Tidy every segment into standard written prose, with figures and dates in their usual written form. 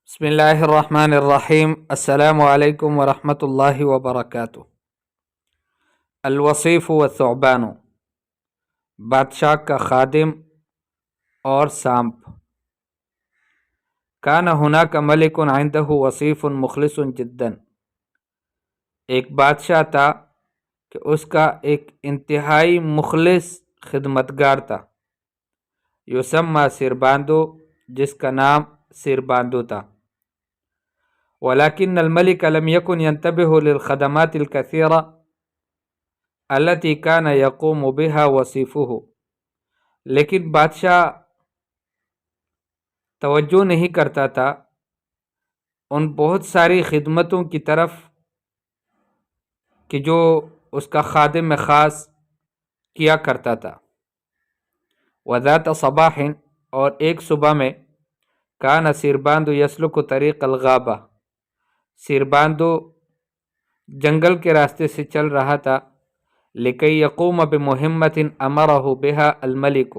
بسم اللہ الرحمن الرحیم۔ السلام علیکم ورحمۃ اللہ وبرکاتہ۔ الوصیف والثعبان، بادشاہ کا خادم اور سانپ۔ کان ہناک ملک عنده وصیف مخلص جدا، ایک بادشاہ تھا کہ اس کا ایک انتہائی مخلص خدمتگار تھا، یسمى سرباندو، جس کا نام سرباندو تھا۔ ولكن الملك لم يكن ينتبه للخدمات الكثيرة التي كان يقوم بها وصيفه، لیکن بادشاہ توجہ نہیں کرتا تھا ان بہت ساری خدمتوں کی طرف کہ جو اس کا خادم خاص کیا کرتا تھا۔ وذات صباح، اور ایک صبح میں، کان سرباندو یسلک طریق الغابہ، سرباندو جنگل کے راستے سے چل رہا تھا، لکی یقوم بمہمت امرہ بہا الملک،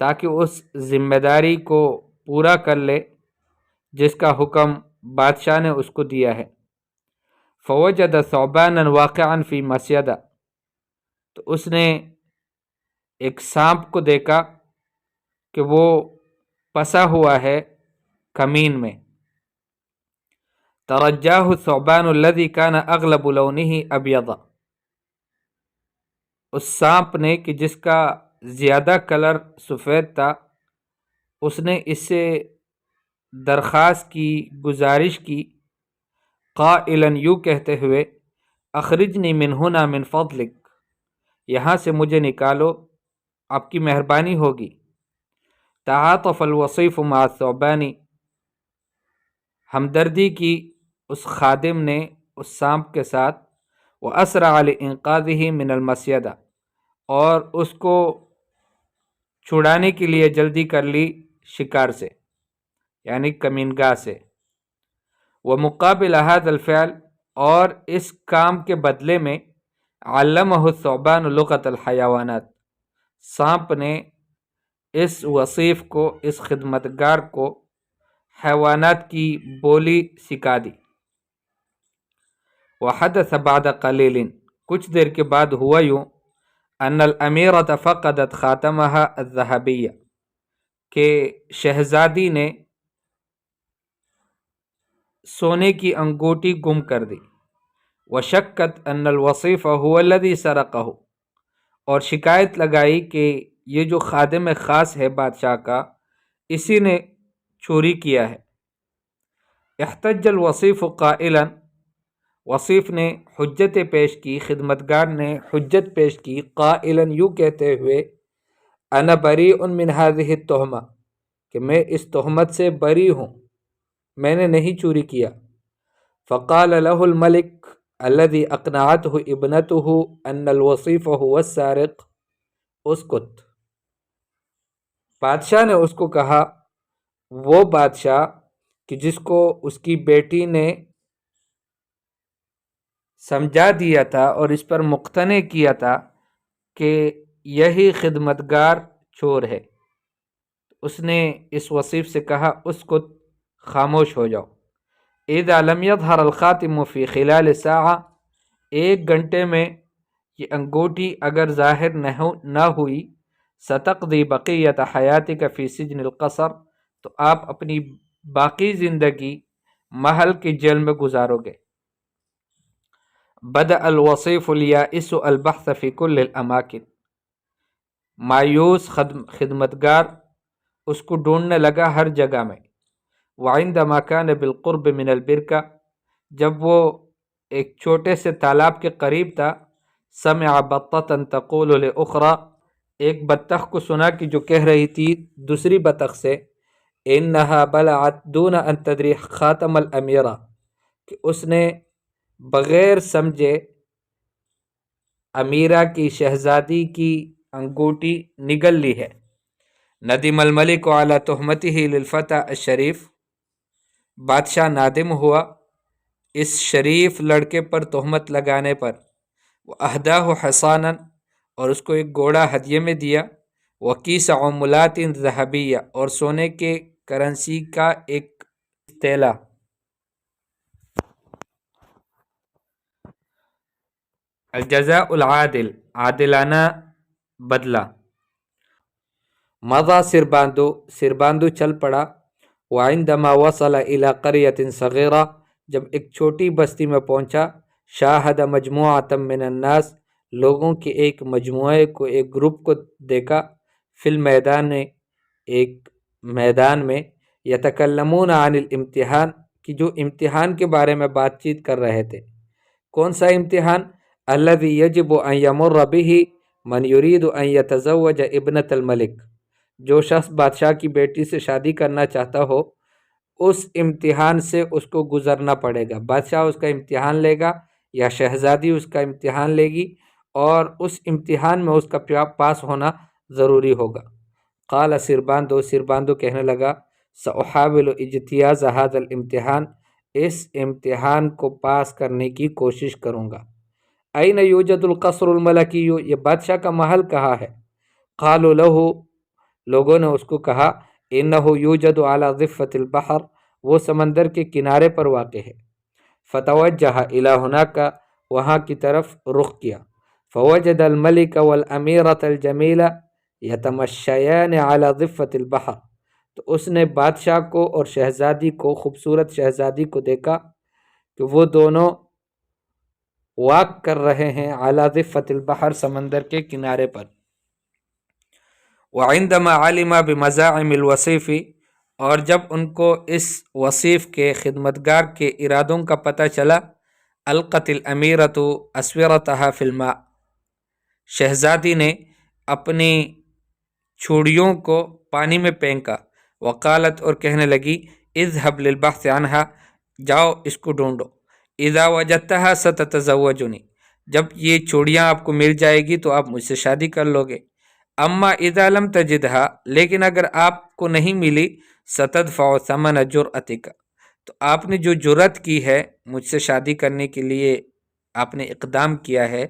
تاکہ اس ذمہ داری کو پورا کر لے جس کا حکم بادشاہ نے اس کو دیا ہے۔ فوجد ثعبانا واقعا فی مسیدہ، تو اس نے ایک سانپ کو دیکھا کہ وہ پسا ہوا ہے کمین میں۔ ترجاہ الثعبان الذی کان اغلب لونہ ابیض، اس سانپ نے کہ جس کا زیادہ کلر سفید تھا، اس نے اس سے درخواست کی، گزارش کی، قائلا، یوں کہتے ہوئے، اخرجنی من ہنا من فضلک، یہاں سے مجھے نکالو، آپ کی مہربانی ہوگی۔ تعاطف الوصیف مع الثعبان، ہمدردی کی اس خادم نے اس سانپ کے ساتھ، واسرع لانقاذہ من المسیدہ، اور اس کو چھڑانے کے لیے جلدی کر لی شکار سے، یعنی کمینگاہ سے۔ ومقابل هذا الفعل، اور اس کام کے بدلے میں، علمہ الثعبان لغت الحیوانات، سانپ نے اس وصیف کو، اس خدمتگار کو، حیوانات کی بولی سکھا دی۔ وحدث بعد قلیل، کچھ دیر کے بعد ہوا یوں، ان الامیرۃ فقدت خاتمہا الذہبیہ، کہ شہزادی نے سونے کی انگوٹی گم کر دی۔ وشکت ان الوصیف هو الذی سرقہ، اور شکایت لگائی کہ یہ جو خادم خاص ہے بادشاہ کا، اسی نے چوری کیا ہے۔ احتج الوصیف قائلا، وصیف نے حجت پیش کی، خدمتگار نے حجت پیش کی، قائلا، یوں کہتے ہوئے، انا بریء من هذه التہمہ، کہ میں اس تہمت سے بری ہوں، میں نے نہیں چوری کیا۔ فقال له الملک الذي اقنعته ابنته ان الوصیف هو السارق، اسکت، بادشاہ نے اس کو کہا، وہ بادشاہ کہ جس کو اس کی بیٹی نے سمجھا دیا تھا اور اس پر مقتنع کیا تھا کہ یہی خدمتگار چور ہے، اس نے اس وصیف سے کہا، اسکت، خاموش ہو جاؤ۔ اذا لم يظهر الخاتم فی خلال ساعہ، ایک گھنٹے میں یہ انگوٹی اگر ظاہر نہ ہوئی، ستقضی بقیت حیاتک فی سجن القصر، تو آپ اپنی باقی زندگی محل کی جیل میں گزارو گے۔ بدأ الوصیف الیائس البحث فی کل الاماکن، مایوس خدمتگار اس کو ڈھونڈنے لگا ہر جگہ میں۔ وعندما کان بالقرب من البرکہ، جب وہ ایک چھوٹے سے تالاب کے قریب تھا، سمع بطۃ تقول لاخری، ایک بطخ کو سنا کہ جو کہہ رہی تھی دوسری بطخ سے، انہا بلعت دون ان تدری خاتم الامیرہ، کہ اس نے بغیر سمجھے امیرہ کی، شہزادی کی انگوٹی نگل لی ہے۔ ندم الملک علی تہمتہ للفتى الشریف، بادشاہ نادم ہوا اس شریف لڑکے پر تہمت لگانے پر۔ وَأَهْدَاهُ حَصَانًا، اور اس کو ایک گھوڑا ہدیے میں دیا۔ وَكِيسَ عُمُلَاتٍ ذَهَبِيَّةٍ، اور سونے کے کرنسی کا ایک چیز تیلا. الجزاء العادل، عادلانہ بدلہ. مضى سرباندو، سرباندو چل پڑا. وعندما وصل الى قرية صغيرة، جب ایک چھوٹی بستی میں پہنچا. شاہد مجموعة من الناس، لوگوں کے ایک مجموعے کو، ایک گروپ کو دیکھا. فی المیدان، ایک میدان میں. یتکلمون عن الامتحان، کہ جو امتحان کے بارے میں بات چیت کر رہے تھے. کون سا امتحان؟ الذي يجب ان يمر به من يريد ان يتزوج ابنة الملك، جو شخص بادشاہ کی بیٹی سے شادی کرنا چاہتا ہو اس امتحان سے اس کو گزرنا پڑے گا. بادشاہ اس کا امتحان لے گا یا شہزادی اس کا امتحان لے گی، اور اس امتحان میں اس کا پاس ہونا ضروری ہوگا. قال سرباندو، سرباندو کہنے لگا سأحاول اجتیاز هذا الامتحان، اس امتحان کو پاس کرنے کی کوشش کروں گا. این یوجد القصر الملکی، یہ بادشاہ کا محل کہاں ہے؟ قالوا له، لوگوں نے اس کو کہا انه یوجد علی ضفۃ البحر، وہ سمندر کے کنارے پر واقع ہے. فتوجہ الی ہناک، وہاں کی طرف رخ کیا. فوجد الملک والامیرۃ الجمیلہ یتمشیان علی ضفۃ البحر، تو اس نے بادشاہ کو اور شہزادی کو، خوبصورت شہزادی کو دیکھا کہ وہ دونوں واک کر رہے ہیں علی ضفۃ البحر، سمندر کے کنارے پر. وعندما علم بمزاعم الوصیف، اور جب ان کو اس وصیف کے، خدمتگار کے ارادوں کا پتہ چلا. القت الامیرۃ اسورتها فی الماء، شہزادی نے اپنی چوڑیوں کو پانی میں پھینکا. وقالت، اور کہنے لگی اذهب للبحث عنها، جاؤ اس کو ڈھونڈو. اذا وجدتها ستتزوجنی، جب یہ چوڑیاں آپ کو مل جائے گی تو آپ مجھ سے شادی کر لو گے. اما اذا لم تجدها، لیکن اگر آپ کو نہیں ملی، ستدفع ثمن جرأتک، تو آپ نے جو جرأت کی ہے مجھ سے شادی کرنے کے لیے، آپ نے اقدام کیا ہے،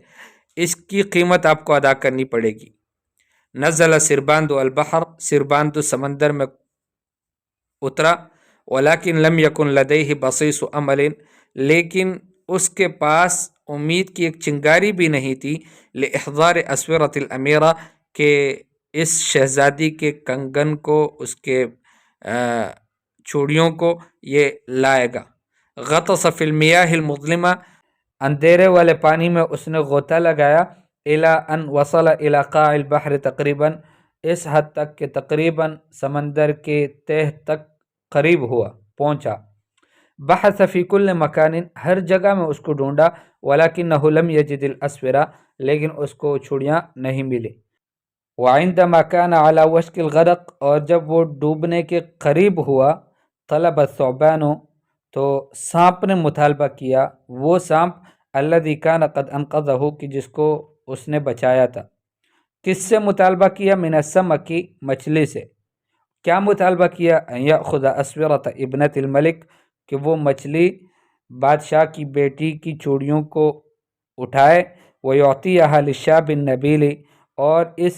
اس کی قیمت آپ کو ادا کرنی پڑے گی. نزل سرباندو البحر، سرباندو سمندر میں اترا. ولكن لم يكن لديه بصيص امل، لیکن اس کے پاس امید کی ایک چنگاری بھی نہیں تھی. لاحضار اسورۃ الامیرہ، کہ اس شہزادی کے کنگن کو، اس کے چوڑیوں کو یہ لائے گا. غطس فی المیاہ المظلمہ، اندھیرے والے پانی میں اس نے غوطہ لگایا. الی ان وصل الی قاع البحر، تقریباً اس حد تک کہ تقریباً سمندر کے تہ تک قریب ہوا، پہنچا. بحث فی کل مکان، ہر جگہ میں اس کو ڈھونڈا. ولکنہ لم یجد الاسورہ، لیکن اس کو چوڑیاں نہیں ملی. وعندما کان علی وشک الغرق، اور جب وہ ڈوبنے کے قریب ہوا. طلب الثعبان، تو سانپ نے مطالبہ کیا. وہ سانپ الذی کان قد انقذہ، کہ جس کو اس نے بچایا تھا. کس سے مطالبہ کیا؟ من السمک، مچھلی سے. کیا مطالبہ کیا؟ ان یأخذ اسورۃ ابنۃ الملک، کہ وہ مچھلی بادشاہ کی بیٹی کی چوڑیوں کو اٹھائے. ویعطیہا للشاب النبیل، اور اس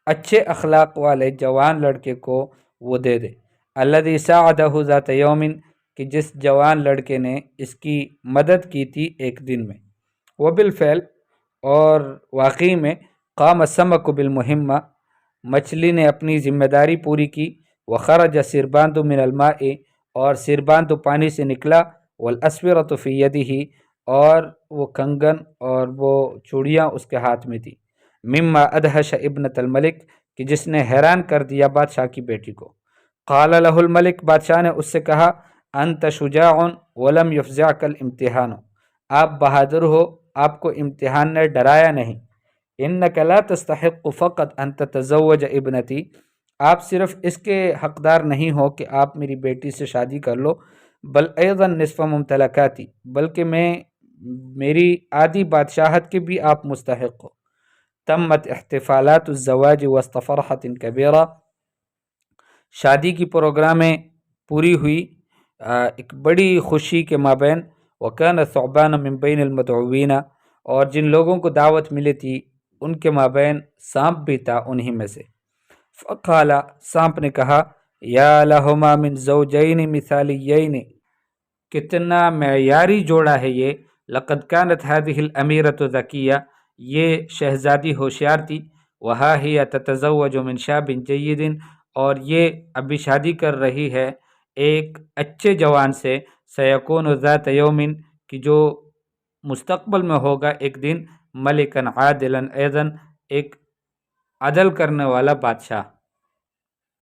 اچھے اخلاق والے جوان لڑکے کو وہ دے دے. الذی ساعدہ ذات یوم، کہ جس جوان لڑکے نے اس کی مدد کی تھی ایک دن میں. وبالفعل، اور واقعی میں، قام السمک بالمہمہ، مچھلی نے اپنی ذمہ داری پوری کی. وخرج سرباند من الماء، اور سرباند پانی سے نکلا. والاسورۃ فی یدہ، اور وہ کنگن اور وہ چوڑیاں اس کے ہاتھ میں تھی. مما ادہش ابنۃ الملک، کہ جس نے حیران کر دیا بادشاہ کی بیٹی کو. قال له الملک، بادشاہ نے اس سے کہا انت شجاع ولم یفزعک الامتحان، آپ بہادر ہو، آپ کو امتحان نے ڈرایا نہیں. انک لا تستحق فقط ان تتزوج ابنتی، آپ صرف اس کے حقدار نہیں ہو کہ آپ میری بیٹی سے شادی کر لو. بل ایضا نصف ممتلکاتی، بلکہ میری آدھی بادشاہت کے بھی آپ مستحق ہو. تمت احتفالات الزواج وسط فرحۃ کبیرہ، شادی کی پروگرامیں پوری ہوئی ایک بڑی خوشی کے مابین. وکان ثعبان من بین المدعوین، اور جن لوگوں کو دعوت ملی تھی ان کے مابین سانپ بھی تھا انہی میں سے. فقال، سانپ نے کہا یا لہما من زوجین مثالیین، کتنا معیاری جوڑا ہے یہ. لقد كانت هذه الأمیرة ذکیہ، یہ شہزادی ہوشیار تھی. وہا ہی تتزوج من شاب جید، اور یہ ابھی شادی کر رہی ہے ایک اچھے جوان سے. سیکون ذات یوم، کہ جو مستقبل میں ہوگا ایک دن. ملکن عادلا ایضا، ایک عدل کرنے والا بادشاہ.